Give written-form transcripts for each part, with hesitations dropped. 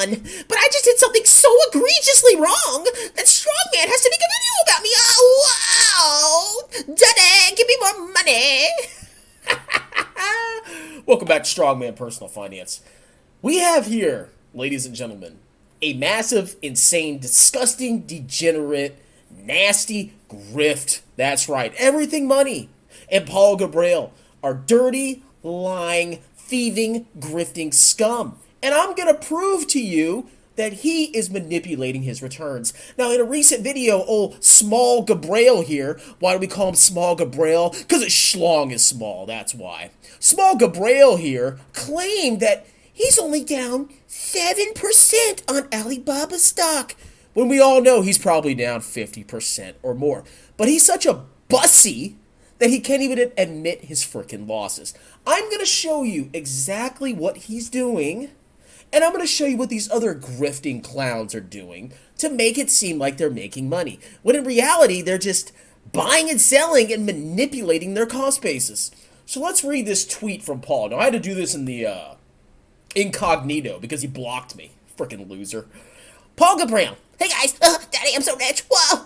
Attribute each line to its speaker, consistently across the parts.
Speaker 1: fun, but I just did something so egregiously wrong that Strongman has to make a video about me. Oh, wow! Daddy, give me more money! Welcome back to Strongman Personal Finance. We have here, ladies and gentlemen, a massive, insane, disgusting, degenerate, nasty grift. That's right, everything money. And Paul Gabriel are dirty, lying, thieving, grifting scum. And I'm going to prove to you that he is manipulating his returns. Now, in a recent video, old Small Gabriel here, why do we call him Small Gabriel? Because his schlong is small, that's why. Small Gabriel here claimed that he's only down 7% on Alibaba stock, when we all know he's probably down 50% or more. But he's such a bussy that he can't even admit his freaking losses. I'm going to show you exactly what he's doing, and I'm going to show you what these other grifting clowns are doing to make it seem like they're making money, when in reality, they're just buying and selling and manipulating their cost basis. So let's read this tweet from Paul. Now, I had to do this in the incognito because he blocked me. Freaking loser. Paul Gabriel. Hey guys, Daddy, I'm so rich. Whoa.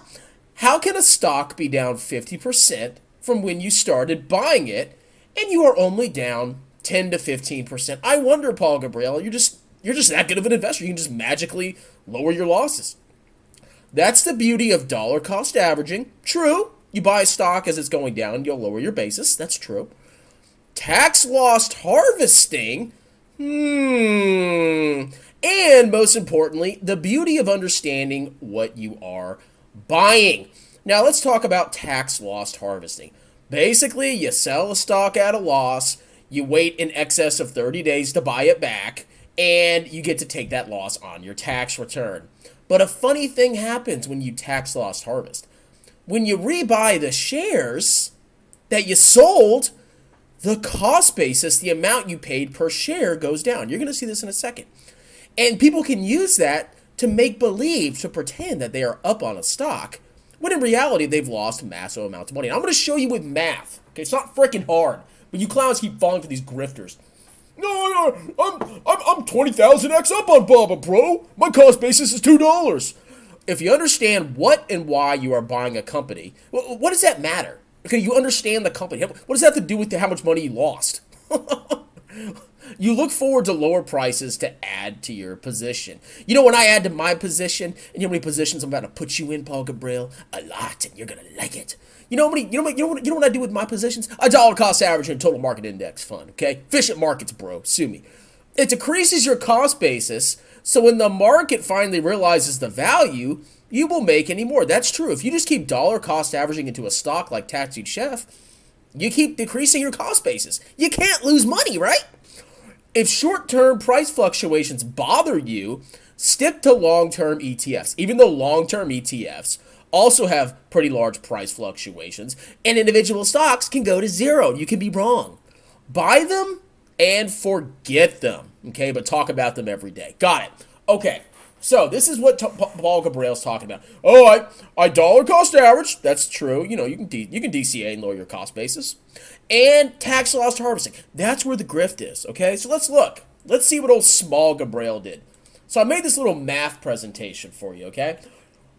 Speaker 1: How can a stock be down 50% from when you started buying it, and you are only down 10 to 15%? I wonder, Paul Gabriel, you're just that good of an investor. You can just magically lower your losses. That's the beauty of dollar cost averaging. True, you buy a stock as it's going down, you'll lower your basis. That's true. Tax loss harvesting. And most importantly, the beauty of understanding what you are buying. Now let's talk about tax loss harvesting. Basically, you sell a stock at a loss, you wait in excess of 30 days to buy it back, and you get to take that loss on your tax return. But a funny thing happens when you tax loss harvest. When you rebuy the shares that you sold, the cost basis, the amount you paid per share, goes down. You're going to see this in a second. And people can use that to make believe, to pretend that they are up on a stock, when in reality, they've lost massive amounts of money. And I'm going to show you with math. Okay, it's not freaking hard, but you clowns keep falling for these grifters. No, I'm 20,000x up on Baba, bro. My cost basis is $2. If you understand what and why you are buying a company, what does that matter? Okay, you understand the company. What does that have to do with how much money you lost? You look forward to lower prices to add to your position. You know, when I add to my position, and you know how many positions I'm about to put you in, Paul Gabriel? A lot, and you're gonna like it. You know what I do with my positions? A dollar cost average and total market index fund. Okay, efficient markets, bro. Sue me. It decreases your cost basis, so when the market finally realizes the value, you will make any more. That's true. If you just keep dollar cost averaging into a stock like Tattooed Chef, you keep decreasing your cost basis. You can't lose money, right? If short-term price fluctuations bother you, stick to long-term ETFs. Even though long-term ETFs also have pretty large price fluctuations, and individual stocks can go to zero. You can be wrong. Buy them and forget them, okay? But talk about them every day. Got it. Okay, so this is what Paul Gabriel's talking about. Oh, I dollar cost average. That's true. You know, you can DCA and lower your cost basis. And tax loss harvesting. That's where the grift is, okay? So let's look. Let's see what old Small Gabriel did. So I made this little math presentation for you, okay?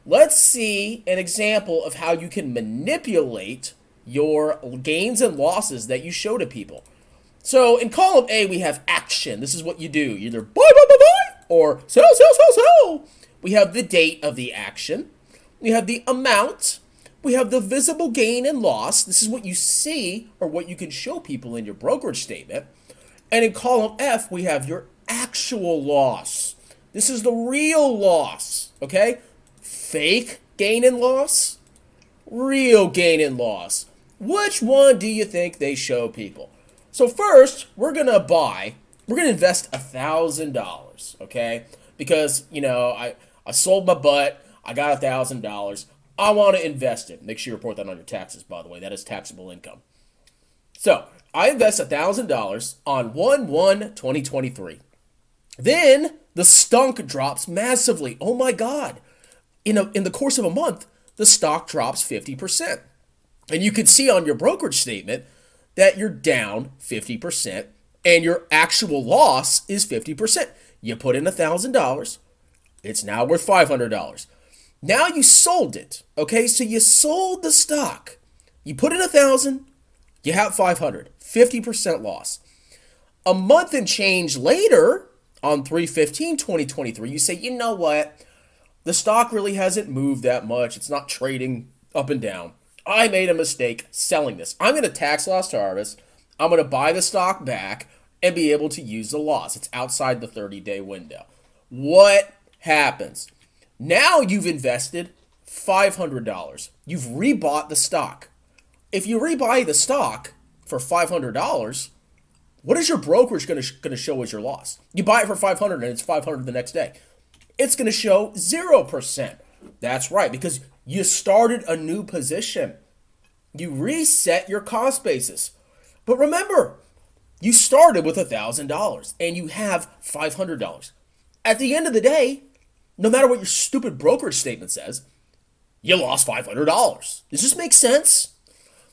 Speaker 1: Let's see an example of how you can manipulate your gains and losses that you show to people. So in column A, we have action. This is what you do. You either buy, or sell, sell, sell, sell. We have the date of the action. We have the amount. We have the visible gain and loss. This is what you see or what you can show people in your brokerage statement. And in column F, we have your actual loss. This is the real loss, okay? Fake gain and loss, real gain and loss. Which one do you think they show people? So first, we're going to invest $1,000, okay? Because, you know, I sold my butt, I got $1,000. I want to invest it. Make sure you report that on your taxes, by the way. That is taxable income. So, I invest $1,000 on 1/1/2023. Then, the stunk drops massively. Oh my God. In the course of a month, the stock drops 50%. And you can see on your brokerage statement that you're down 50% and your actual loss is 50%. You put in $1,000. It's now worth $500. Now you sold it. Okay, so you sold the stock. You put in 1,000. You have 500. 50% loss. A month and change later, on 3/15/2023, you say, you know what? The stock really hasn't moved that much. It's not trading up and down. I made a mistake selling this. I'm going to tax loss harvest. I'm going to buy the stock back and be able to use the loss. It's outside the 30-day window. What happens? Now you've invested $500. You've rebought the stock. If you rebuy the stock for $500, what is your brokerage going to show as your loss? You buy it for $500 and it's $500 the next day. It's going to show 0%. That's right, because you started a new position. You reset your cost basis. But remember, you started with $1,000 and you have $500. At the end of the day, no matter what your stupid brokerage statement says, you lost $500. Does this make sense?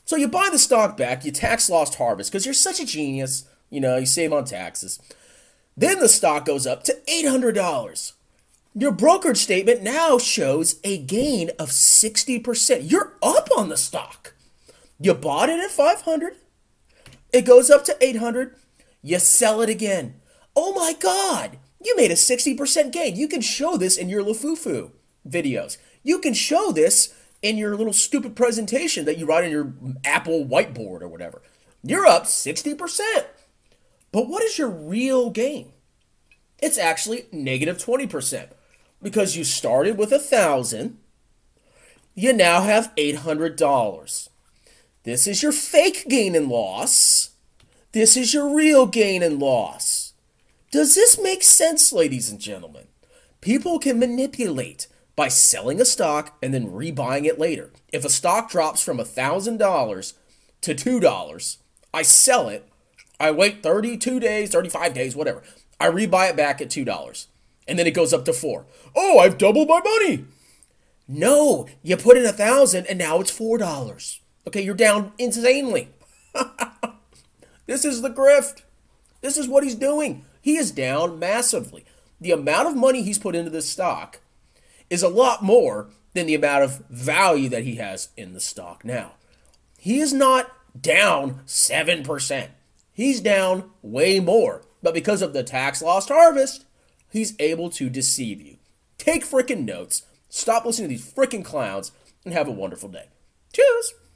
Speaker 1: So you buy the stock back, you tax loss harvest because you're such a genius. You save on taxes. Then the stock goes up to $800. Your brokerage statement now shows a gain of 60%. You're up on the stock. You bought it at $500. It goes up to $800. You sell it again. Oh my God. You made a 60% gain. You can show this in your Lafufu videos. You can show this in your little stupid presentation that you write on your Apple whiteboard or whatever. You're up 60%. But what is your real gain? It's actually negative 20% because you started with 1,000. You now have $800. This is your fake gain and loss. This is your real gain and loss. Does this make sense, ladies and gentlemen? People can manipulate by selling a stock and then rebuying it later. If a stock drops from $1,000 to $2, I sell it. I wait 32 days, 35 days, whatever. I rebuy it back at $2. And then it goes up to $4. Oh, I've doubled my money. No, you put in 1,000 and now it's $4. Okay, you're down insanely. This is the grift. This is what he's doing. He is down massively. The amount of money he's put into this stock is a lot more than the amount of value that he has in the stock now. He is not down 7%. He's down way more. But because of the tax loss harvest, he's able to deceive you. Take freaking notes. Stop listening to these freaking clowns and have a wonderful day. Cheers.